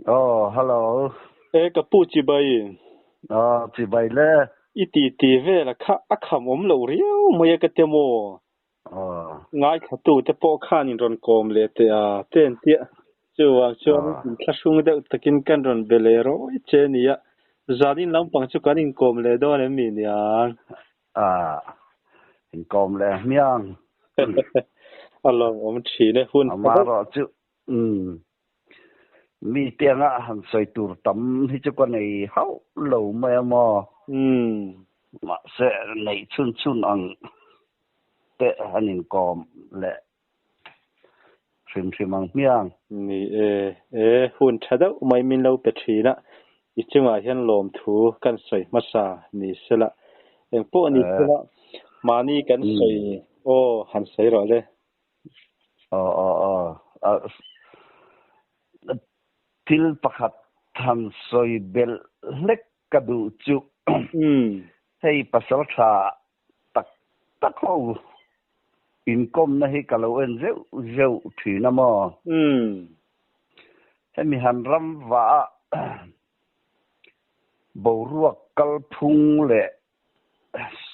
Hello. Ka pu chi bai Chị bay lẽ. ti ve la kha akham lo riu mo ya ka te mo ngai kha tu te po kha ni ron kom le te a ten tia chuwa chuan in thla sung de takin kan ron belero che ni ya zadin lam pang chu kan in kom le do le mi ni a Hình com lẽ miang. alo om thi le hun Mà rõ chứ. Mi tiếng hẳn xoay tùr tắm thì chứ con này hậu lâu mẹ mò. Mà sẽ này chun chun ăn. Tệ hẳn hình com lẽ. Phim ăn miang. ni hun thada mai min lo pe thi na ichunga hian lom thu kan soi masa ni sela en po ni sela mani kan soi han sai ro le Til pakhat hẳn xoay bel lek cả đủ chú. Hey pasal tha tak ho income na hi kalau en zeu thi na mo he mi han ram wa bo ruak kal phung le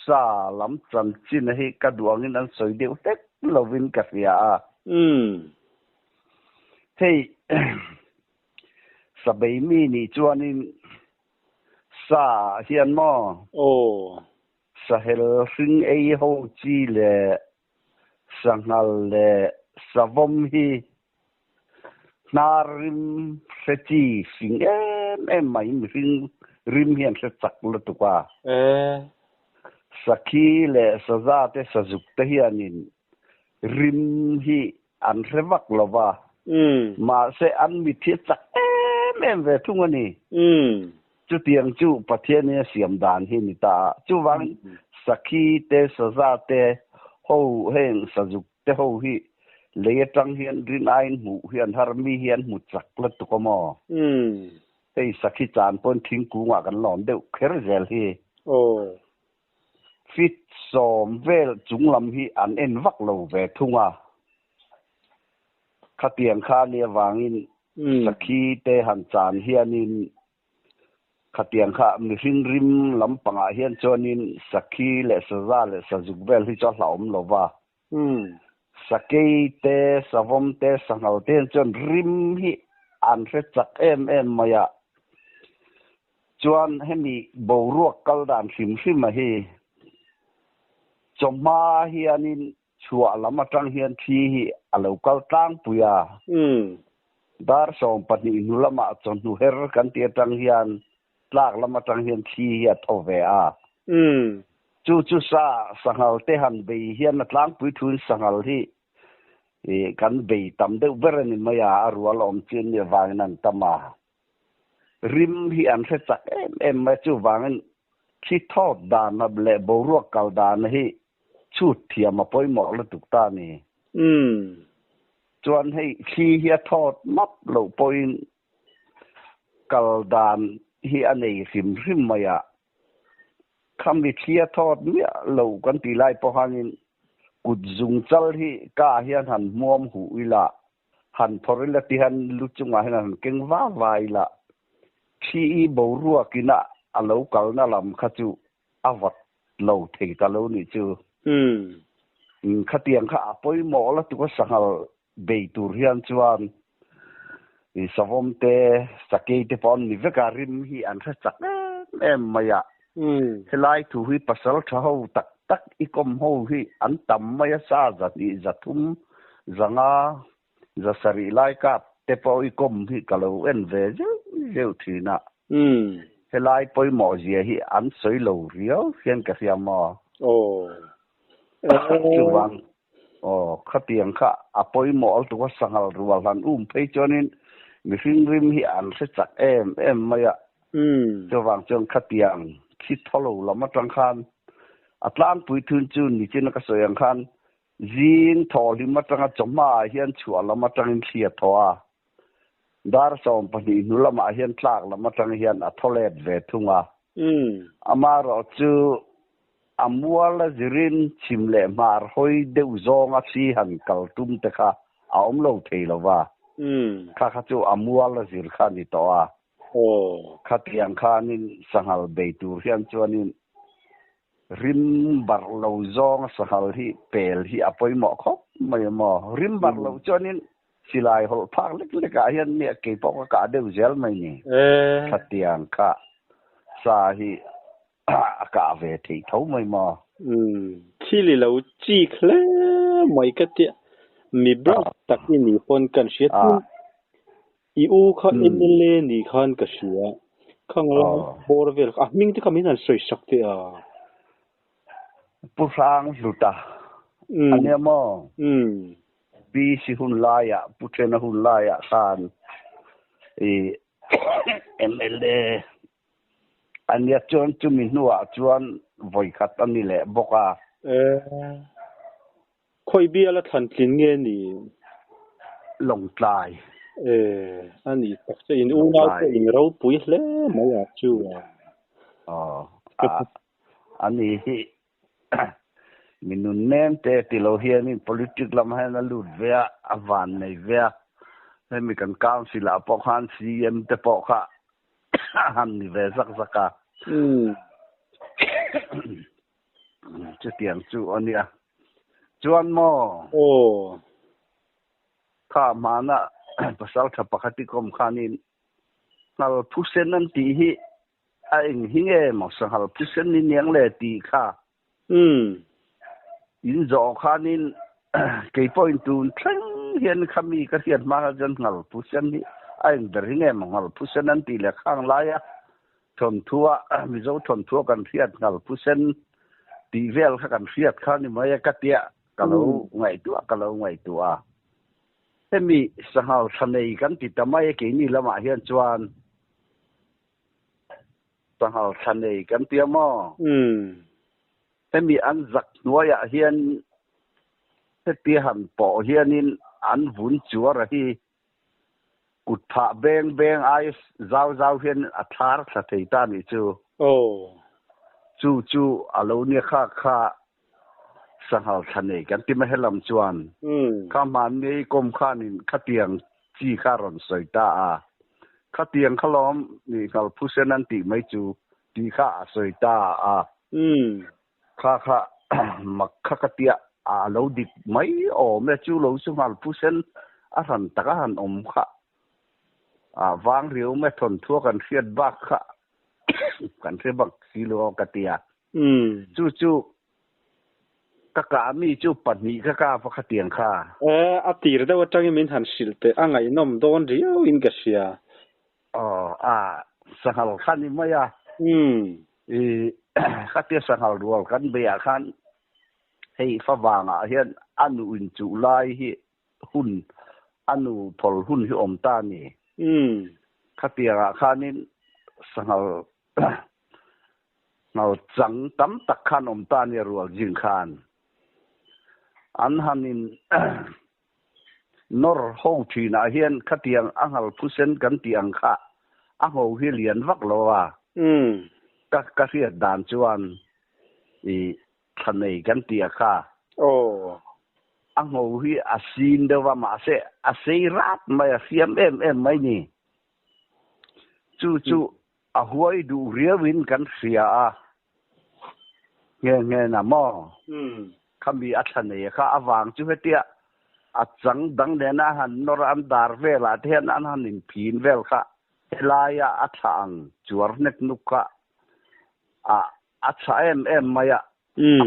sa lam chan chin hi ka duang in an soi deu tek lovin ka fia hey sabai mi ni chuanin sa hian mo sahel hring ei ho chi le sangal le savom hi narim seti sing em mai ring rim hian se chak lu tu kwa saki le saza te sazuk te hianin rim hi an revak lova ma se an mi thi chak em ve thung ani chu tiang chu pathian ne siam dan hi ni ta chu wang saki te saza te ho heng sazuk te ho hi le tang hian rin ain mu hian har mi hian mu chak la tu ko mo ei saki chan pon thing ku nga kan lom deuh kher zel hi fit som vel chung lam hi an en vak lo ve thunga khatiang kha le wangin saki te han chan hianin khatiang kha mi hring rim lam panga hian chonin saki le saza le sazuk vel hi cho hlaum lova sakei te savom te sangal te chon rim hi an re chak em maya chuan hemi bo ruak kal dan hrim hrim a hi choma hianin chua lama tang hian thi hi alo kal tang puya dar som pani nulama chon nu her kan ti tang hian tlak lama tang hian thi hi thove a chu sa sangal te han be hian na tlang pui thun sangal hi kan be tam de berani maya arwal om chin ne wang nan tama rim hi an se chak em ma chu wangin khi thot dan na ble bo ruak kal dan hi chu thiam ma poi mo la tuk ta ni chuan hei khi hi thot map lo point kal dan hi anei rim maya kham bi thia thot mi lo kan ti lai po hangin kut zung chal hi ka hian han muam hu ila han thorila ti han luchunga han keng wa ila thi bo ruwa kina alo kal na lam khachu awat lo thei ta lo ni chu khatiang kha poi mo la tu ko sangal be tur hian chuan i savom te sakei te pon ni vekarim hi an tha chak em maya helai thu hi pasal tha ho tak ikom ho hi an tam maya sa zati zathum zanga zasari lai ka te po ikom hi kalo en ve je thina helai poi mo je hi an soi lo rio hian ka siama chuwang khatiang kha apoi mo al tu sangal rual han phei chonin mi hring rim hi an se chak em maya chuwang chong khatiang khi tholo lama tang khan atlan pui thun chu ni chin ka soyang khan zin thol hi matanga choma hian chua lama tangin thia thoa dar som pani nulama hian tlak lama tang hian atholet ve thunga amaro chu amwala zirin chimle mar hoi deu zonga si han kaltum te kha aom lo thei lova ข้าจู่อามัวละสิข้านี่ตัวข้าเตียงข้านี่สังหารเบตูเฮียนจวนนี่ริมบาร์เราจองสังหารที่เปลที่อภัยหมอกครับไม่หมอริมบาร์เราจวนนี่สิลายหอพักเล็กๆเฮียนเนี่ยเก็บพวกกาเดือดเจลไม่นี่ข้าเตียงข้าสาฮีอากาศเวทีเท่าไม่หมอที่เราจีเคลไม่ก็เดียมีบล็อกตักนี่นี่คนกันเชียร์อีอูเขาเอ็นเลนี่ขันก็เชียร์ข้างล่างบอร์เวลมิ่งที่เขาไม่นั่นสวยสักทีผู้สร้างสุดาอันนี้มอปีสิหุ่นลายผู้เชนหุ่นลายสานMLA อันนี้จวนจุมินัวจวนไว้ขัดอันนี้แหละบอกว่าค่อยเบี้ยละทันทิ้งเงี้ยนี่ลงตายอันนี้ตักจะอินอูน่าจะอินเราปุยเลยไม่อยากจูอันนี้มินุนเน้นแต่ติโลเฮียนี่ politic ลำให้นั่นลุดเวียอวันในเวียให้มีกันก้าวสิละปอกหันซีเอ็มแต่ปอกค่ะหันนี่เวสักกะจะเตียงจูอันนี้จวนมอข้ามานะภาษาทับปกติกรมขานินนัลผู้เซนนั่นตีฮีไอ้หิงมอสังหารผู้เซนนี่ยังเลตีค่ะยินจอขานินเกี่ยวกับตูนทั้งเห็นคำมีกระเทียมมาจนหัลผู้เซนนี่ไอ้เรื่องหิงมอหัลผู้เซนนั่นตีเล็กข้างไล่ทนทัวมิโซทนทัวกันเทียดหัลผู้เซนตีเวลกันเทียดขานี่ไม่กระเตียกะโลไงตัวเฮ้มีสังหารทันในกันติดแต่ไม่กี่นี่ละมาเฮียนจวนสังหารทันในกันเตียมอเฮ้มีอันจักนัวยเฮียนเฮ้ตีหันปอเฮียนินอันวุ่นจัวระฮีกุดผาเบงไอส์เจ้าเฮียนอัฐารสถิตานี่จูอารมณ์เนี่ยข้าสังหารทันในกันที่ไม่ให้ลำจวนข้ามันนี่กรมข้านินข้าเตียงจีข้ารอนสอยตาข้าเตียงข้าล้อมนี่เขาผู้เสนันติไม่จูดีข้าสอยตาข้ามักข้าเตียเราดิไม่แม่จูเราสมัลผู้เสนหันตะหันข้าวางเรียวแม่ทนทั่วกันเสียดบักข้ากันเสียบักกิโลกเตียจูกะมีจูปัดนี้กะพกเตียงข้าอาตีระดับจังมินหันสิลเตอังไงน้อมโดนเรียวอินกะเสียสังหารขันนี่ไม่ข้าเตียสังหารรัวกันเบียขันให้ฟ้าวางเฮียนอนุอินจุไลฮีหุ่นอนุพลหุ่นที่อมตานี่ข้าเตียขันนี่สังหารเราจังตั้มตักขันอมตานี่รัวจิงขันอันฮันินนอร์โฮทีน่าเฮียนข้าเตียงอังหัลผู้เซนกันเตียงข้าอังโฮเฮียเลียนวักโลก็เสียดานจวนทันในกันเตียข้าอังโฮเฮียอาซีนเดว่ามาเสอาเซรัดไม่เสียมไม่นี่จูอาหวยดูเรียวินกันเสียเงี้ยนะมอคำมีอัศนัยข้าอวางจุดเดียอัดจังดังเดน่าหันนรอันดาร์เวลาเทียนอันหันนินพีนเวลข้าเฮลายาอัดสังจวร์เนกนุกะอัดสายมายะ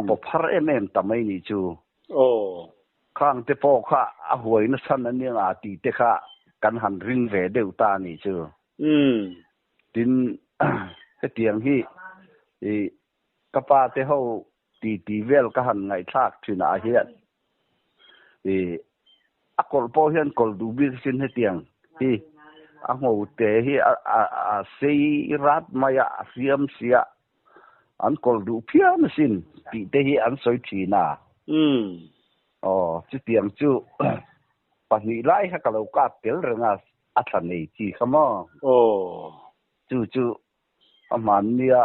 ปพาร์ทำไมนี่จูข้างเตปอกข้าหวยนัสันนั่นยังตีเตข้ากันหันริงเวเดวตานี่จูดินเตียงที่กป้าเตเขาตีเวลก็หันไงทากที่นาเฮียนกอลโปเฮียนกอลดูบิสินให้เตียงที่หัวเตะที่เสียรัดมายาเสียมเสียอันกอลดูเพียมสินตีเตะที่อันสวยทีน่ะจุดเตียงจูปัจจุบันให้กับเราก็เติลเรื่องอัศนัยที่ขมจูมันเนี่ย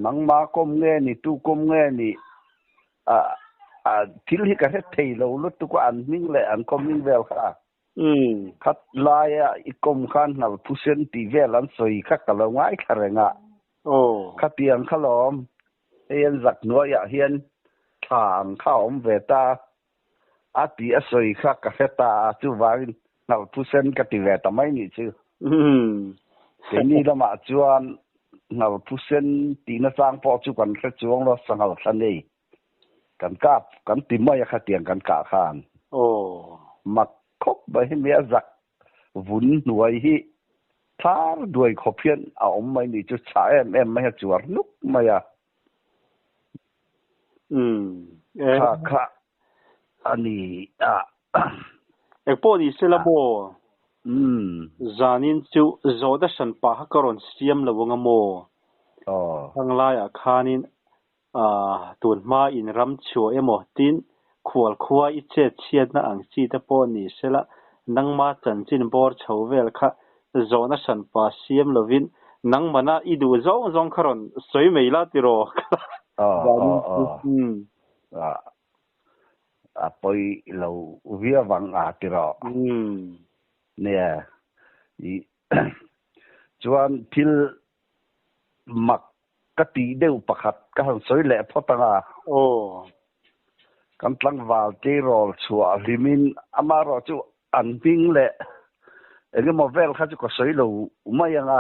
นังมาคมเงี้ยนี่ตู้คมเงี้ยนี่ที่เรียกกันเทโลลุตุกอันมิ่งเลยอันคมมิ่งเวลค่ะ คัดลายอีกรมคันนับผู้เส้นตีเวลันสวยคักกะละง่ายคารงะคัดเตียงขลอมเฮียนจักนัวยเฮียนทางเข้าเวตาอาตีอสวยคักกะเฟตาจูวานับผู้เส้นกะติเวตาไม่นี่ชื่อทีนี้ละมาจวนนับผู้เส้นตีนสร้างพอจุกันแค่จวงเราสังหารทันนี้กันกาบกันติมอยคัดเตียงกันกะขานมักคบไปให้เมียจักวุ่นหน่วยที่ท้าด้วยขบเพียนเอาไม่นี่จุดฉายไม่ให้จวดนุกไม่ค่ะอันนี้เอกพอดีเสละโบจานินจูโจดฉันปะฮักกรอนเสียมละวงโมทั้งหลายคานินตุนมาอินรำชัวเอโมตินขวลขวาอิเจเชียดนะอังจีตะปอนี่เสละนังมาจันจินบอร์ชาวเวลค่ะโจนะฉันปะเสียมละวินนังมานะอีดูโจงครอนสวยไม่ละติโรไปเราเวียวังติโรเนี่ยจวนทิลมักกตีเดียวประคัดกันสวยแหละพอตั้งกันตั้งวาลเจรอลชัวริมินอามารอจูอันพิงแหละเอ็งมาเวลข้าจูก็สวยเราไม่ยัง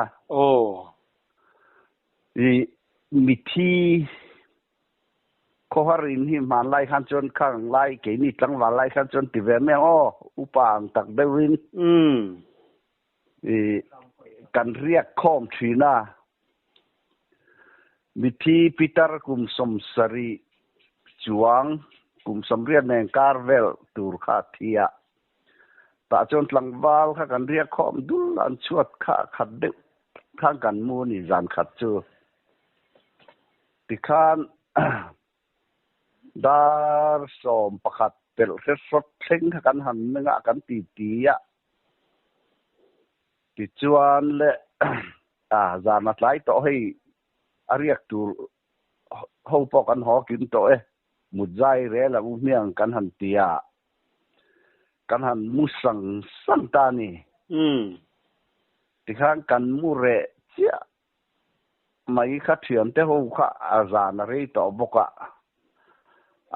มิทีข้อหารินที่มันไล่ขันจนข้างไล่เกี่ยนี่ตั้งวาลไล่ขันจนติเวแม่อุปางตักเดวินกันเรียกข้อมทีน่ามิทีปีตร์กุมสมสรีจวงกุมสมเรียนในการเวลตูร์คาเทียแต่จนหลังวาลข้ากันเรียกข้อมดุลอันชวดข้าขัดเด็กข้างกันมูนี่จานขัดจูติขานดาร์สมประคัดเปิลเสสดเซ็งกันหันนึงกันตีติจวนเละจานัดไล่ต่อให้เรียกตูเขาปกันหอกินต่อมุดใจเร่ละมุเมียงกันหันเตียกันหันมุสังตานี่ที่ข้างกันมุเรเจียไม่ขัดเถียนแต่เขาข้าจานอะไรต่อบก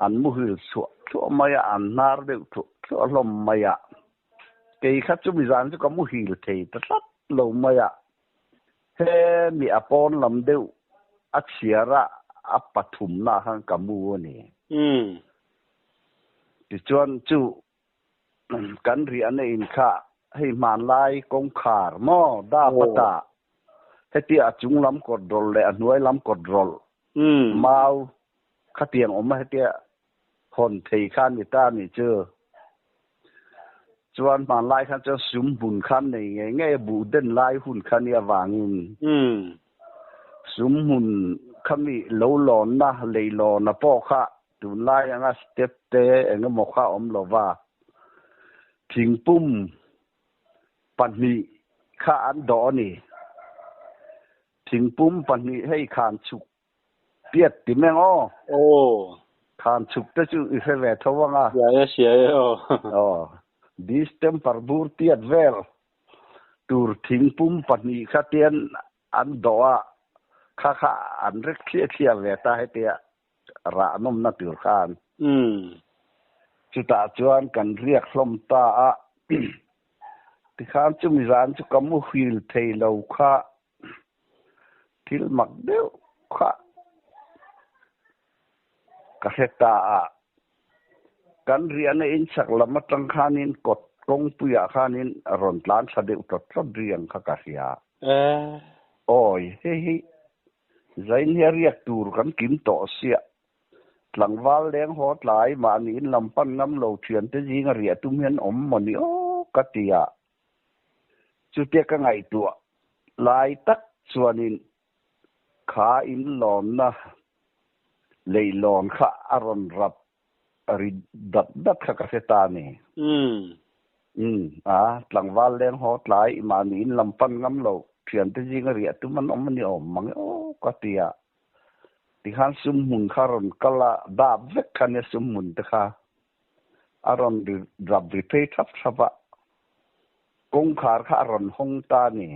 อันมุหิลชัวไม่อันนาร์เดือดชัวลมไม่เกี่ยขัดจุมิจานจุกมุหิลเทตัดลมไม่เฮมีอปอนลำเดียวอักเสียระอัปฐุมนาหังกมูนี่ที่จวนจูกันเรียนในอินค่าให้มันไล่กงขาร์มอดาปตาให้ที่อาจุงลำกดรลเลยอันน้อยลำกดรลมาขัดเตียงออกมาให้ที่คนเทข้านนี่ตานี่เจอจวนมันไล่ขันจะสุ่มบุญขันนี่ไงบูเดินไล่หุ่นขันนี่วางสุ่มหุ่นขมีโลลอนนะเลยลอนนะพ่อข้าดูไล่ยังสเต็ปเตะเองก็มองข้าอมโลว่าถิงปุ่มปันนี้ข้าอันดอนี่ถิงปุ่มปันนี้ให้ขานฉุกเปียดติแมงขานฉุกแต่จู่อีเฟเวทว่าง่ะเสียดิสเต็มปาร์บูร์เตียดเวลตูร์ถิงปุ่มปันนี้ข้าเตียนอันดอข้าอันเล็กเทียเวตาให้เตียระนมนัดตูร์ขานจุดตาจวนกันเรียกลมตาที่ข้ามจุมิจานจุกมุฮิลเทลาวข้าทิลมักเดียวข้ากษตากันเรียนในอินสักละมัตังขานินกดกงปุยขานินรอนล้านสะเดอุตตรเรียงข้ากษยาโอ้ยเฮ้ยใจเนี่ยเรียกตูร์กันกินต่อเสียหลังวาลเลี้ยงหดหลายมานี่ลำปันน้ำเหลวเทียนแต่ยิงเรียตุ้มเห็นอมมันนี่กติยาจุดเดียกไงตัวลายตักส่วนนี้ขาอินหลอนนะเลยหลอนข้าอารมณ์รับริดัดข้ากเสตานี่หลังวาลเลี้ยงหดหลายมานี่ลำปันน้ำเหลวเทียนแต่ยิงเรียตุ้มมันอมมันนี่อมมันกติยาที่ขันสมมุนขารอนกละดาบเวกขันสมมุนตะค่ะอารอนดับริเพย์ทับทับ กงขาข้ารอนห้องตานี่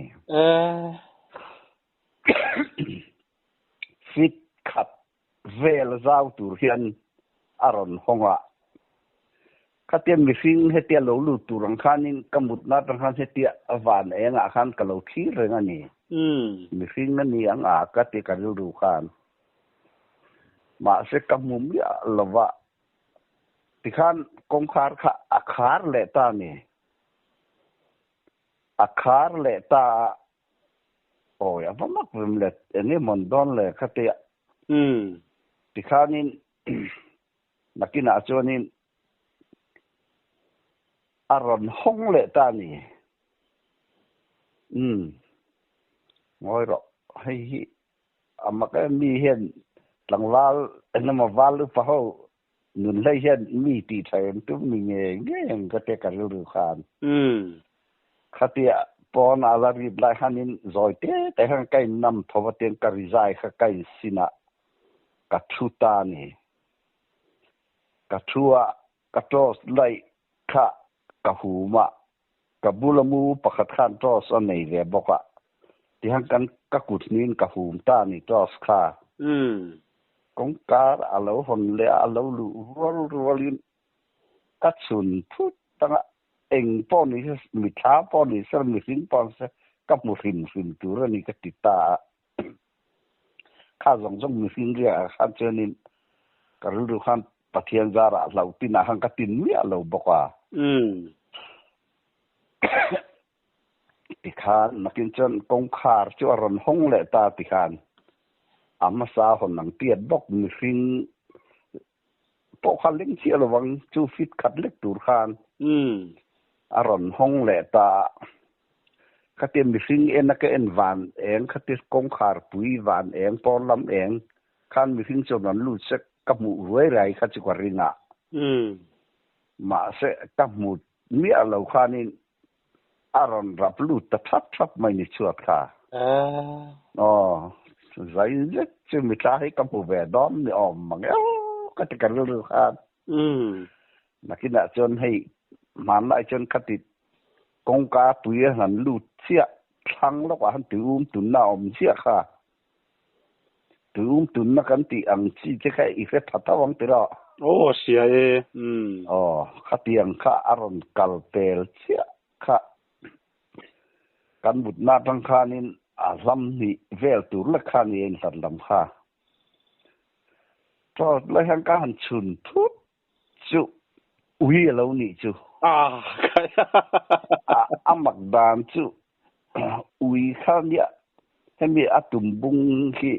ฟิตขัดเวลเจ้าตูเฮียนอารอนห้องอ่ะข้าเตรียมมิฟิงให้เตียเราลูตูรังคานินกมุดนัดรังคานให้เตียหวานเองอ่ะคันกะเราขี้เรื่องนี้มิฟิงนั่นนี่อังอ่ะก็เตียกันดูคานมาเสกมุมเนี่ยละวะที่ขันกงขาข้าอาคาร์เลตานี่อาคาร์เลตาโอ้ยapa mak belum ini mondon le kata tikanin makin acuanin aron hong le tani ngoi ro hai amaka mi hen langwal enama walu pa ho nun lai hen mi ti thain tu mi nge kata karu khan khatia pon alari blai hanin zoite te hang kai nam thowaten karizai kha kai sina kathuta ni kathua katos lai kha kahuma kabulamu pakhat khan tos anei le boka ti hang kan kakutnin kahum ta ni tos kha kong kar alo hon le alo lu rolin katsun phut tanga eng poni mi tha poni ser mi sin pon se kap mu fin tu ra ni ka ti ta kha jong mi sin ria khan chenin ka ru khan pathian zara lau tin a hang ka tin mi alo bokwa ti khan nakin chen kong khar chu ron hong le ta ti khan amma sa hon nang tiat bok mi fin po khan ling chi alo wang chu fit khat lek tur khan aron hong le ta khatem mi sing en ka en van eng khatis kong khar pui van eng pon lam eng khan mi sing chonan lu se ka mu ruai rai kha chi kwaringa ma se ka mu mi alo khanin aron rap lu ta thap mai ni chuat kha zai je chu mi ta hi ka mu ve dom ni om mang ka ti ka lu khan nakina chon hei man lại chân khát thịt công cá bùi hẳn lụt xịa thăng nó quả hắn tự tụn nào xịa kha tự tụn nó cần tị ăn chi chứ cái ít phép thật vắng tự đó xịa khát tiền khá aron kal pel xịa khá kan bút na thăng kha nên lâm ni vel tụn là kha ni anh thật làm kha cho lấy hàng cá hắn chun thút chú uy lâu nị chú amak dan chu ui khan ya hemi atum bung hi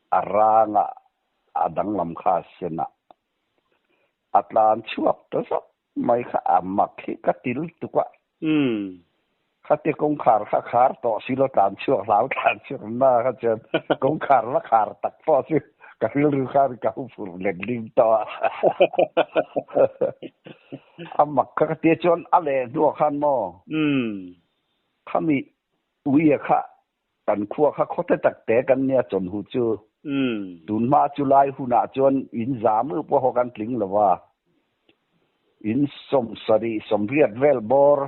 aranga adang lam kha sena atlan chuak to so mai kha amak hi katil tukwa khate kong khar to silo tan chuak lau tan chuak na kha chen kong khar la khar tak po chu ka ru khar ka fu len lim to amak ka te chon ale du khan mo khami uia kha kan khuwa kha khote tak te kan nia chon hu chu tun ma chu lai hu na chon in zam po ho kan tling lawa in som sari som riat vel bor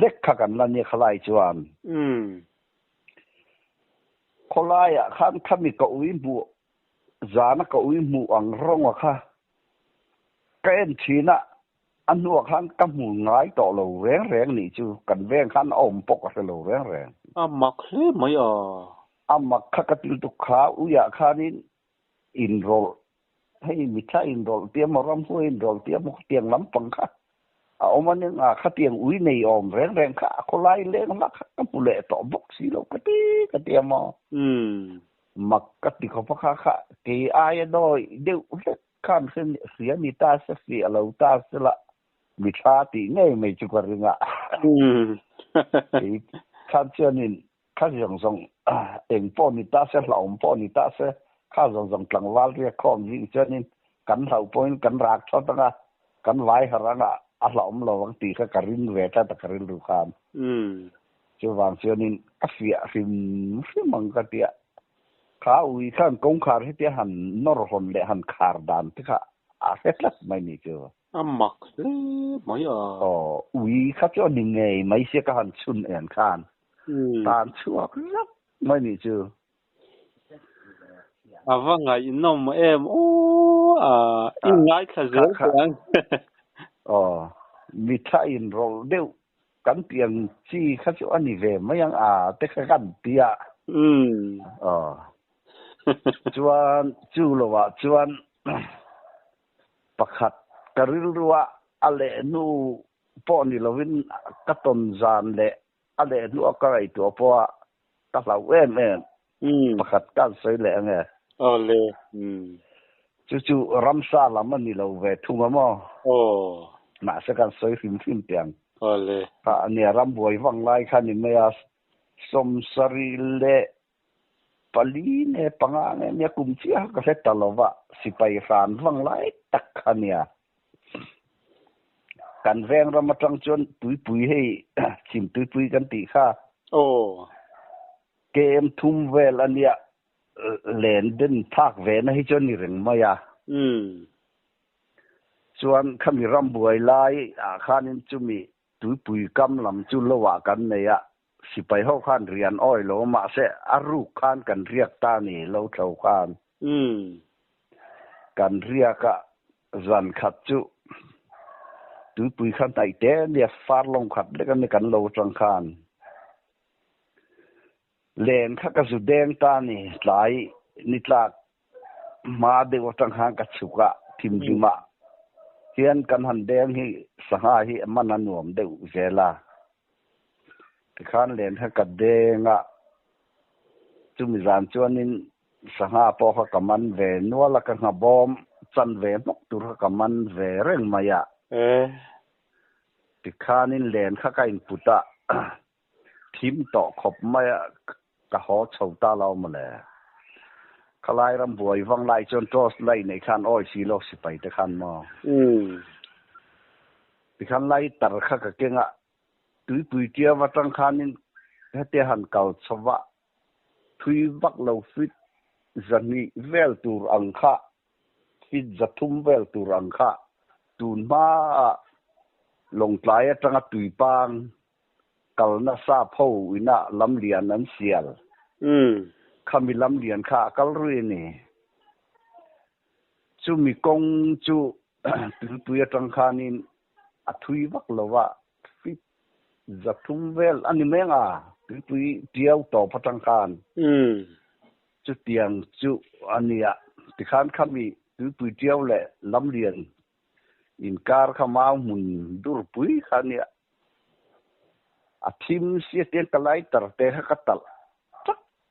lek kha kan la ni khalai chuan kholai a khan khami ka ui bu zana ka ui mu ang rong kha ken thina anh nuộc hắn cắm mùi ngái tọ lầu rén nị chứ cần ven hắn ôm bọc cái lầu rén mặc thế mấy mặc khắc cái tiêu tục khá uya khá nín in roll hay mình thấy in roll tiêm mà ram in roll tiêm một tiền lắm bằng khá ông anh những khá tiền uy này ôm rén khá có lai lên nó khá cái mùi lệ tọ bọc xí lâu cái tiêm mà mặc cái tiêu không khá cái ai đôi đều kan khen sia ni ta se fi alo ta se la mi tha ti nei me chu kwaringa kan chenin kan jong eng po ni ta se la om po ni ta se ka jong tlang wal ria khom ji chenin kan hau point kan rak tho ta kan vai haranga a la om lo wang ti ka karin ve ta karin lu khan chu wang chenin a fia rim mang ka tia khá ui khan công khar hết hẳn nor hồn lệ hẳn khar đàn tức là hết lắm mày nhỉ chưa มักเลยไม่อ๋อวิข้าจะยังไงไม่เสียการชุนเอ็นคานตานชัวครับไม่นี่จูว่าไงน้องเอ็มโอ้อีไงข้าเจอกันอ๋อมีท่าอินโรเดียวกันเตียงที่ข้าจะอันนี้เวไม่ยังแต่ข้ากันเตียอ๋อจวนจูโลวะจวนประคัดกระริลรัวอะไรนู่ปอนี่เราวินกระตุนจานเละอะไรนู่ก็ไรตัวเพราะตะเราเว้นประคัดกันใส่เละไงอ๋อเลยจู่ๆรำซาลามันนี่เราเวทุ่งมั้งโอ้มาสักการใส่ฟิมเตียงอ๋อเลยอันนี้รำบวยวังไล่ขันนี่ไม่อาสมสรีเละปลีเนี่ยปังงเนี่ยกุมเชียก็เสร็จตลอดว่าสิไปฟานวังไล่ตักขันเนี่ยกันแวงเรามาจังจนปุยให้ชิมปุยกันตีค่ะโอ้เกมทุ่มเวลอันเนี้ยเล่นเดินภาคเวนให้จนนี่เรื่องมายาส่วนขมิรำบวยไล่ข้านินจุมีปุยกำลำจุลวากันเนี่ยสิไปเข้าข้านเรียนอ้อยโลมาเสอารุข้านกันเรียกตานี่เราเท่าข้านกันเรียกจันขัดจุปุยขันไตเตเนี่ยฟาร์ลงขัดแล้วกันในกันเราจังข้านเล่นข้ากระสุดแดงตานี่หลายนิตลากมาเดวจังหางกัดสุกะทิมดิมาเฮียนกันหันแดงให้สหายให้มันนันหวมเดวเจลาที่ข้านเล่นให้กัดแดงจุมิจานจวนนินสหายพอเขากำมันเวนัวละกันหาบอมจันเวนกตัวเขากำมันเวเร่งมายะที่ข้านินเล่นข้าก็อินพุตะทีมต่อขบไม่กะหอชาวตาเรามาเลยขลายรำบวยวังไล่จนโตสไล่ในขันอ้อยสีโลกสิไปแต่ขันมอที่ขันไล่ตัดข้ากะเก่งปุยเจียวว่าตั้งขันนี่ให้เตหันเก่าสวะทุยบักเราฟิตจะมีเวลตูรังคะฟิตจะทุ่มเวลตูรังคะตูนมาลงปลายตั้งตุยปังกัลน่าซาพูวินะลำเลียนนั้นเสียลขามีลำเลียนข้ากัลรุ่ยนี่จูมีกงจูปุยตังคานินทุยบักเราว่าฟิตจะทุ่มเวลอันนี้แม่งปุยเดียวต่อพัตังคานจูเตียงจูอันนี้ที่ขันขามีปุยเดียวแหละลำเลียนอินการขามามุนดูปุยขันเนี่ยทีมเสียเตียงกลายตัดเตะกัตตล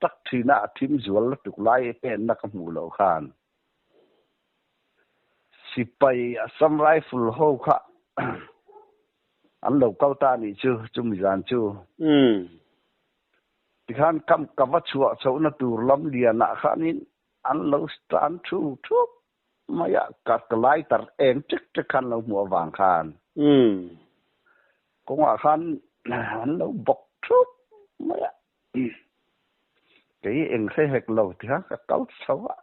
ตักทีน่ะทีมจวลตุกไล่เป็นนักมูลเอาขานสิไปสัมไรฟุลโฮค่ะอันเราเก้าตานี่จูมิจานจูที่ขันคำกับว่าชัวชาวนาตูลำเลียนะขันนี้อันเราสถานทุกมายากัดกลายตัดเองจะขันเราหัววางขานก็ว่าขันอันเราบอกทุกมายาcái anh thấy hết lâu thì hắn cấu xấu á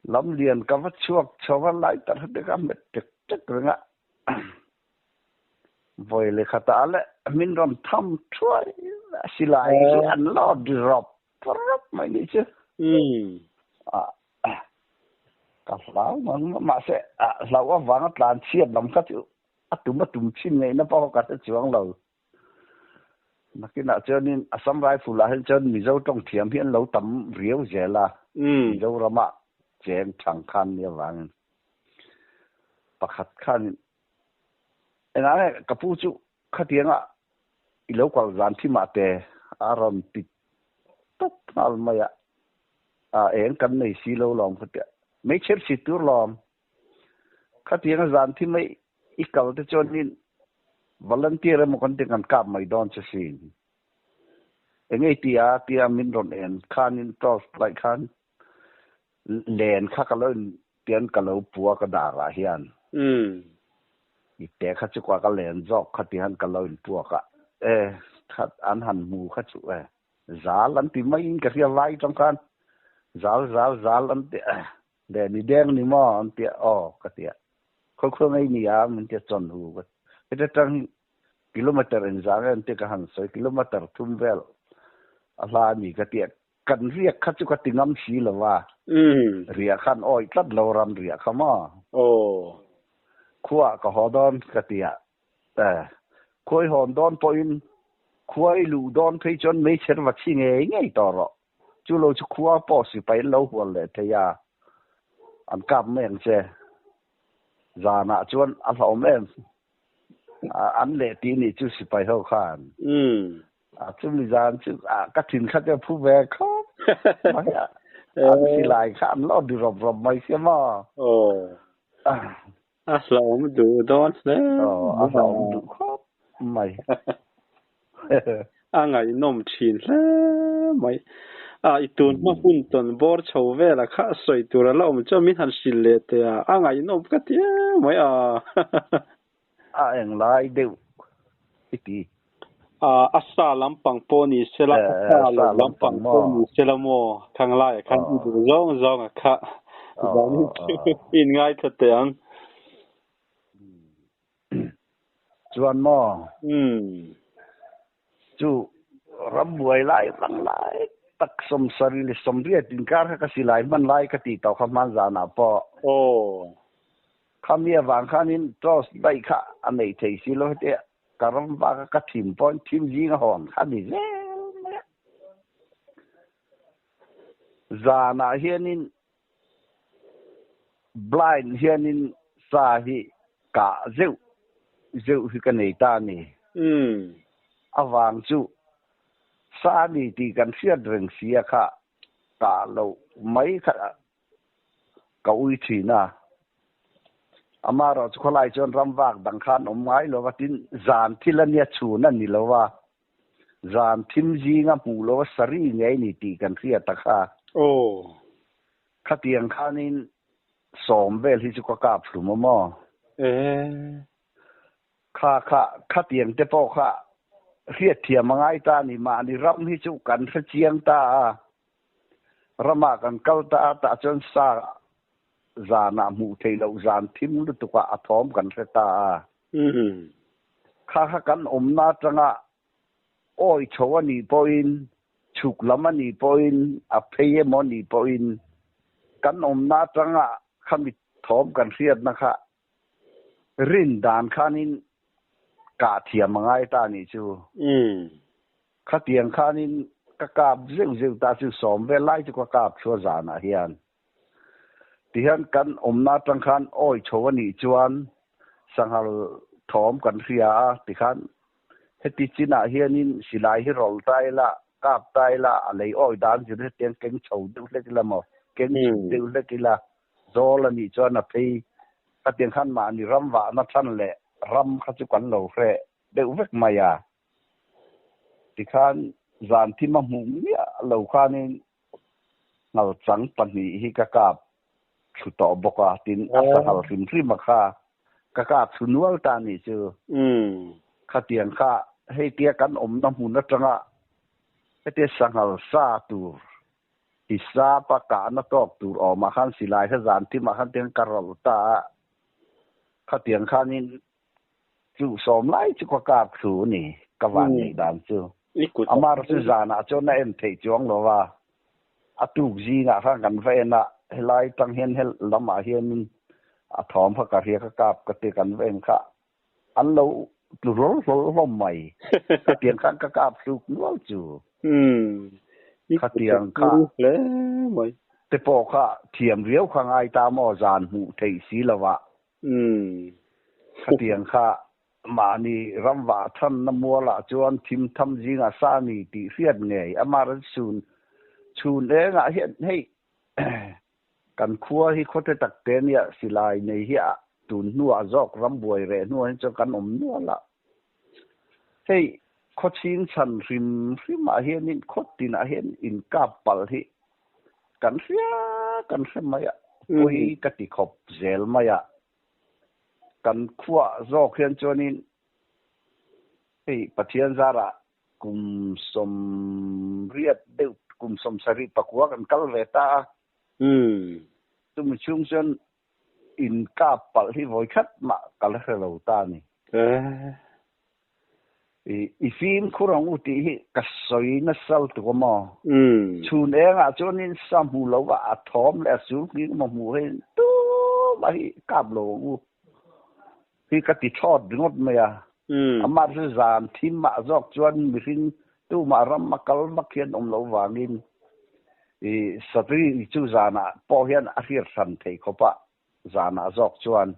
lắm liền cái vắt chuột xấu vắt lại tận hết cái mệt trực rồi á vậy là khát á lẽ mình làm thăm chuối xí lại cái anh lo drop mấy đi chứ cả lão mà sẽ lão có vắng làm chiết làm cái chữ tụm chín này nó bao cả cái chuông lâuนักกินอาจจะนี่สัมไรฟูลาเห็นจนมีเจ้าต้องเทียมเพี้ยนเราตำเรียวเจล่ะมีเจ้าระมาเจนทางคันเนี่ยวังประคัดคันไอ้นั่นกับผู้จุขัดเทียงอีเหลวกว่าร้านที่มาแต่อารมณ์ติดตุ๊บนั่นไม่เองกันในสีเหลวลอมขัดเทียไม่เชื่อสิตัวลอมขัดเทียงร้านที่ไม่อีกเก่าแต่จนนี่volunteer mo kon tingan kap mai don cha sin engai tia min ron en khanin tos lai khan len kha kalon tian kalo puwa ka da ra hian i te kha chu kwa ka len jok kha tian kalon puwa ka khat an han mu kha chu zal an ti mai ka ria lai trong khan zal an te de ni deng ni mo an te ka tia เขาเครื่องไอ้นี่มันจะจนหูกันแต่ตั้งกิโลเมตรอินจางเตะกันสอยกิโลเมตรทุ่มเวลอะไรมีกระเตียกันเรียกขัดจุกติงน้ำชีหรือว่าเรียกขันอ้อยตัดเรารำเรียกเขามาโอ้ขั้วก็หอดอนกระเตียแต่คุยหอนดอนปอยคุยลูดอนไปจนไม่เชื่อว่าชิงไงต่อหรอจุโลจุขั้วปอสิไปเล่าหัวเลยเทียอันกับแม่งเจจานะจวนอันหอมแม่อันเละตีนี่จุสิไปเท่าขานจุมีจานจุกระถิ่นเขาจะผู้แวกเขาไม่อันสิหลายขานล้อดูรอบๆไม่เสียมาโอ้อาสลามดูดอนเนี่ยอาสลามดูครับไม่ไงนมชินแล้วไม่อีตุนมาหุ่นตุนบอร์ชาวเวล่ะข้าสวยตัวแล้วมันจะมีทันสิเลเตียไงนมก็เตี้ยไม่เอ็งไรเดียวอีตีอาสาลัมปังปอนีเซลาอาสาลัมปังปอนีเซลาโมข้างไล่ข้างอีดูร้องข้าตอนนี้อินง่ายทัดเตียงจวนมอจูรำบวยไล่บังไล่ตักสมสรีสมเรียดินการก็สิไล่มันไล่กติต่อคำมันจานาปอโอ้คำนี้วางขานินทอสได้ค่ะอันไหนเทสิโลเดียการำบากก็ทิมปอนทิมยิงหอนขันนี่เจ้จานาเฮียนินblind เฮียนินสาหิกะเจ้าคือกันในตานี่วางจูสามีที่กันเสียดเรื่องเสียค่ะตาเราไม่ค่ะก็อุ้ยทีน่ะมาเราจะขลายจนรำวากดังขันไม้เราว่าทินจานที่ละเนี่ยชูนั่นนี่เราว่าจานทิมจีงาปูเราว่าสรีไงนี่ตีกันเสียตะค่ะโอ้ข้าเตียงข้านี่สมเวลที่จะกราบสุมมอข้าเตียงเตปอข้าเรียดเทียมง่ายตานี่มานี่รำให้จุกันเสียงตารำมากันเก้าตาจนซาจานามูเทลจานทิมลุตุกะอัฐอมกันเสตาข้ากันนาจังะโอ้ยชวนีปอยน์ฉุกลำมันนีปอยน์อภัยมอนีปอยน์กันนาจังะข้ามิถอมกันเสียดนะคะรินดานข้านินกาเทียมง่ายตานี่จูข้าเตียงข้านินกะกาบเร็วตาจูสมเวลาจะกะกาบชัวจานะเฮียนที่เห็นกันนาจังคันโอ้ยชวนีจวนสังหารถอมกันเสียที่คันเฮติจินาเฮียนินสิลายฮิรอลไตละกาบไตละอะไรโอ้ยดานจุดเตียงเก่งโฉดดูเล็กละหมอเก่งดูเล็กละโซลนี่จวนนะพี่ข้าเตียงขันมานี่รำว่านับสั้นแหละรำข้าจุกันเหล่าแร่เดือดเวกมายาที่ขันจานที่มาหุงเนี่ยเหล่าข้านี่เงาสังปันนี่ฮิกะกาบสุดต่อบกาตินอัศหาริมริมาข้ากะกาบสุนวลตานี่เจอข้าเตียงข้าให้เตียกันน้ำหุ่นนัดจังะให้เตียสังหารซาตูอิสาปะกาณตอกตูออกมาขันสิลายขจานที่มาขันเตียงการุตาข้าเตียงข้านี่จู่สมไล่จุกกาบสูนี่กวางในด่านจู่อามาร์สุจานะจนนั่นเทจวงหรอว่าอาตุกจีน่ะข้างกันเฟน่ะเฮลัยตั้งเห็นเฮลลำมาเห็นอาถอมพระกะเรียกกาบกติกันเวงค่ะอันเราตุรลลมใหม่ข้าเตียงข้างกาบสูกนัวจู่ข้าเตียงข้าแต่พอข้าเทียมเรียวข้างไอตามอจานหูเทศีละวะข้าเตียงข้ามานี่รำว่าท่านนมัวละจวนทิมทำจิงอาสานี่ตีเสียดไงอามารัสูนชูนเองอ่ะเห็นให้กันคัวที่เขาจะตักเตนเนี่ยสิลายในเหี้ยตุนนัวจอกรำบวยเรนัวให้จกันนัวละให้เขาชิงสันริมมาเห็นนี่เขาตินาเห็นอินกาปัลที่กันเสียมาอ่ะคุยกติขบเซลมาอ่ะกันขัวจอกเขียนจวนินเฮ้ปะเทียนจาระกุมสมเรียดเดือกุมสมสริปะกัวกันกัลเวตาตุมชุงจน in ka pal hi voi khat ma kal hello ta ni i film khurang uti hi kasoi na sal tu mo chun enga chonin samu lo wa athom le su ki mo mu he tu ma hi kap lo u hi ka ti thot ngot me ya amar se zan thim ma jok chuan mi rin tu ma ram ma kal ma khian lo wangin satri chu zana po hian a hir san thei khopa zana jok chuan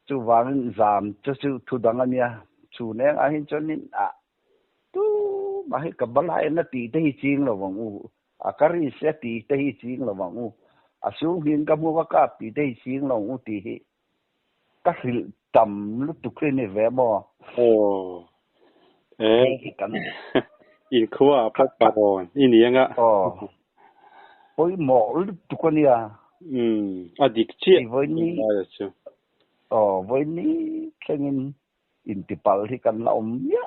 chu wangin zam chu thu dangania chu ne a hin chonin a tu ma hi ka balai na ti te hi ching lo wang u a kari se ti te hi ching lo wang u a su hin ka mu ka ti te hi ching lo u ti hi ka hil tam lu tu kre ne ve mo kan in khua pa pa on in yang a oi mo lu tu ko ni a adik chi voi ni voi ni kengin intipal hi kan la ya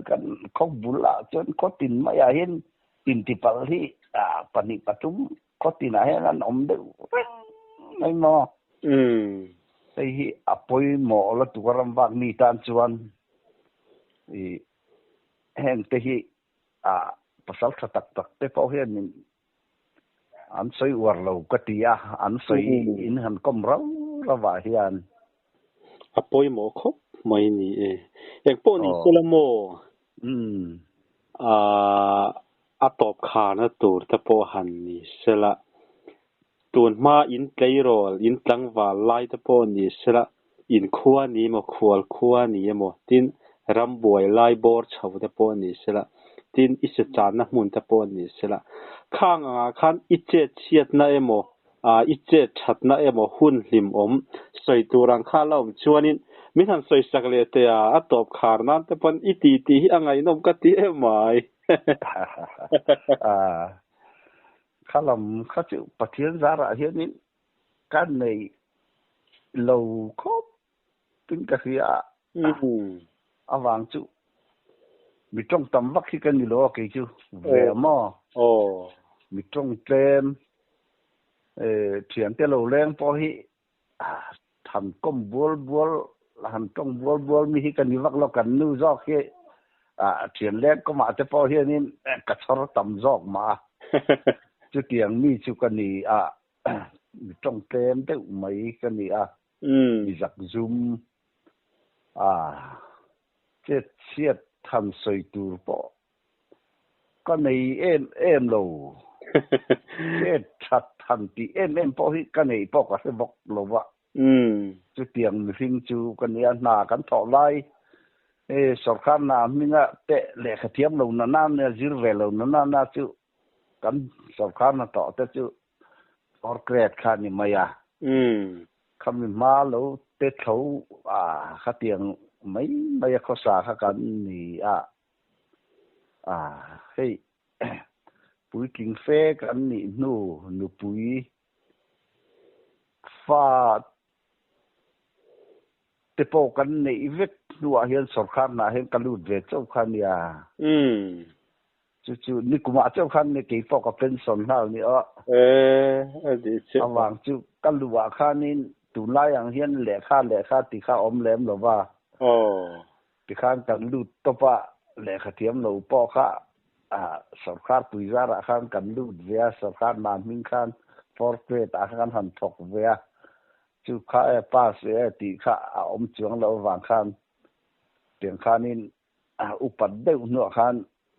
kan khok bula chon ko tin ma ya hin intipal hi pani patum ko tin a han de nai mo sei hi apoi mo la tu ram wak ni tan chuan hen te hi pasal tak te po hian an soi war lo ka tia an soi in han kom rawa hian apoi mo khop mai ni ek po ni selamo atop khana tur ta po han ni sela tun ma in tleirol in tlangwa lai ta po ni sela in khuwa ni mo khwal khuwa ni mo tin rambuai lai bor chhaw ta po ni sela tin ise chan na mun ta po ni sela khang anga khan iche chiat na emo iche that na emo hun hlim om soi turang kha lom chuanin mi han soi sakle te atop kharna te pon iti ti angai nom ka ti emai khalam khachu pathian zara hianin kan nei lo khop tin ka hia awang chu mi trong tam vak hi kan ni lo ke chu ve mo mi trong tem thian te lo leng po hi tham kom bol han trong bol mi hi kan ni vak lo kan nu jok hi thian lek ko ma te po hianin ka chor tam jok ma chu tiang mi chu kan ni mi trong tem te mai kan ni mi zak zoom chết xiết tham soi tur po con này em lo chết chặt tham ti em po hi con này po ka se bok lo wa chu tiang mi hing chu con ya na kan tho lai sarkar na minga te le khathiam lo na na ne zir ve lo na na chu kan sarkar na to te chu or kret khan ni maya kham ma lo te thau khatiang mấy khó xa khácกันนี่hey bùi kinh phêกันนี่nu bùi pha te po kan nei vet nu a hian sarkar na hen kalut ve chau khan ya chu ni kuma chau khan ni ke po ka pension hal ni adi chu awang chu kalua khanin tu lai ang hian le kha ti kha om lem lo wa ti khan kan lut to pa le khathiam lo po kha sarkar puizara khan kan lut via sarkar man min khan corporate khan han thok via chu kha pass ti kha om chuang lo wang khan tiang khanin upat de no khan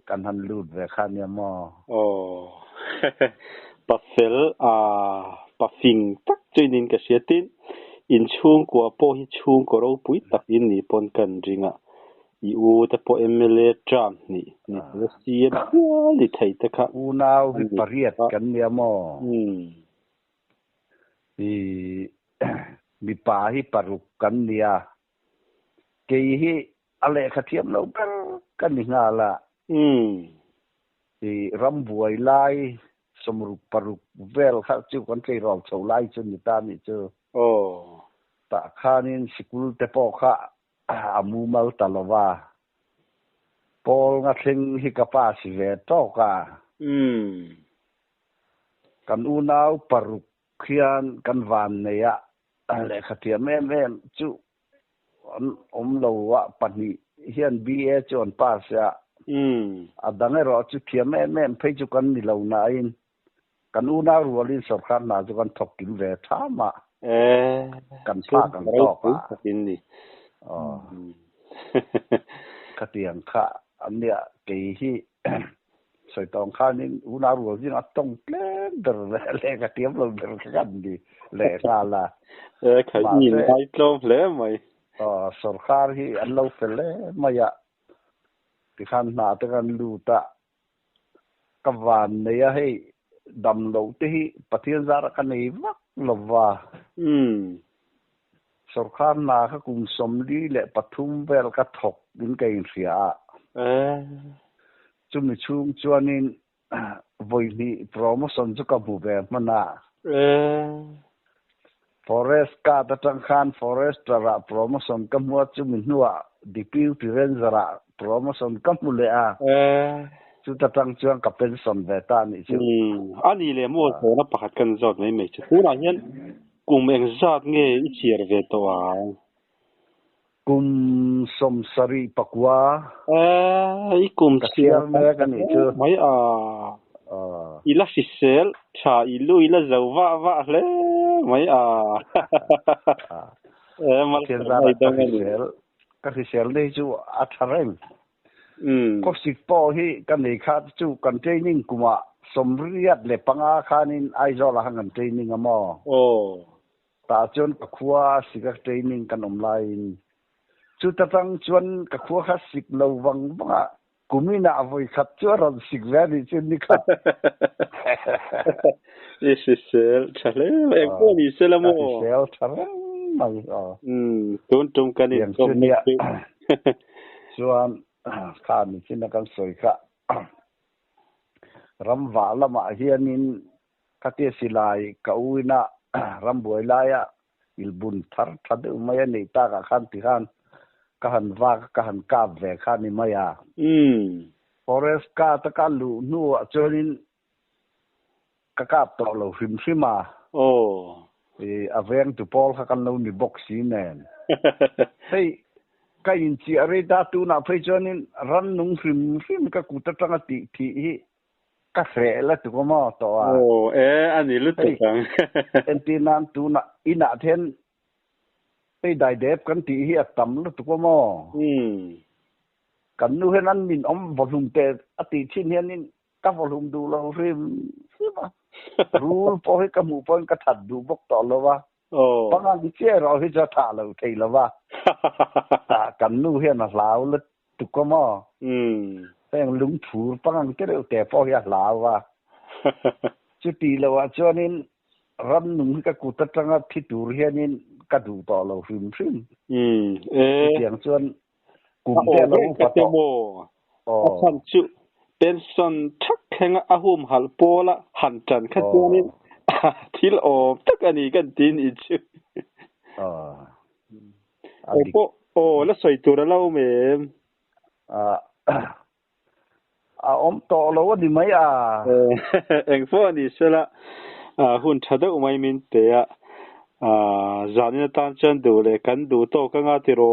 kan han lut ve khan ya mo pa fel pa fing tak cheinin ka siatin in chung ko po hi chung ko ro pui tak in ni pon kan ringa i u ta po MLA Trump ni Russian li thai ta kha u nau hi pariat kan ya mo mi pa hi paruk kan nia ke hi ale khathiam lo kan ni nga la rambuai lai somru paruk vel kha chu kan ke rol chau lai chu ni ta ni chu ta khanin sikul te po kha amu mal talawa pol nga thing hi ka pa si ve to ka kan u nau paruk khian kan van ne ya le khatia mem chu lo wa pani hian BA chon pass ya adang ro chu thiam mem phei chu kan ni lo na in kan una rualin sarkar na chu kan thokin ve thama kan pa kan to pa in ni khatiang kha ania ke hi soi tong kha nin una rual jin atong plen der le ka tiam lo der kan di le sala khai ni mai tlom le mai sarkar hi an lo fele maya ti khan na ta kan lu ta kawan ne ya hei dam lo te hi pathian zara kan nei vak lova sarkar na kha kum somli le pathum vel ka thok din kai ria chumi chung chuanin voini promotion chu ka bu ve mana forest ka ta tang khan forest ra promotion ka mu chumi nuwa deputy ranger ra promotion ka mu le a chu ta tang chuang ka pension ve ta ni chu ani le mo so na pakhat kan zot mai mai chu na hian kum eng zat nge I chiar ve to a kum som sari pakwa I kum chiar me kan ni chu mai ila sisel cha ilu ila zawa wa le mai mal ka sisel nei chu atharem ko sik po hi kan nei kha chu kan training kuma somriat le panga khanin aizola hangan training amo ta chon ka khuwa sika training kan online chu ta tang chuan ka khuwa kha sik lo wang ba kumina avoi khat chu ron sik very chen ni kha sisel chale e ko ni selamo sisel chale mai tum kan ni ko ni chuan kha ni chin kan soi kha ram wa lama hianin kate silai kauina ram boi laya ilbun thar thad maya nei ta ka khan ti khan ka han wa ka han ka ve khan ni maya forest ka ta ka lu nu chonin ka ka to lo him hima aveng tu pol kha kan lo ni box nen hey ka in chi are da tu na phei chonin ran nung him ka ku ta tanga ti hi ka khre la tu ko mo to ani lu tu sang entinan tu na ina then ei dai dep kan ti hi atam lu tu ko mo kan nu hen an min volume te ati chin hen in ka volume du lo rim ma rule po he ka mu pon ka that du bok to lo wa pangan di che ro hi cha tha lo thei lo wa ta kan nu hen na lao lu tu ko moแต่ลุงถูปังก็ได้แต่พออยากลาวว่าจุดที่เราว่าจวนนี้รันนุ่งก็กูตัดจังที่ดูเรียนนี้ก็ดูต่อเราฟิล์มเสียงจวนกลุ่มแต่เราก็ต่อท่านจุเป็นส่วนทักแข่งอาหุมหัลโปละหันจันขั้นจวนนี้ที่เราทักอันนี้กันตีนอีกชื่อแล้วใส่ตัวเราเหมือนto lo di mai eng fo ni sela hun thada umai min te zanina tan chan du le kan du to ka nga ti ro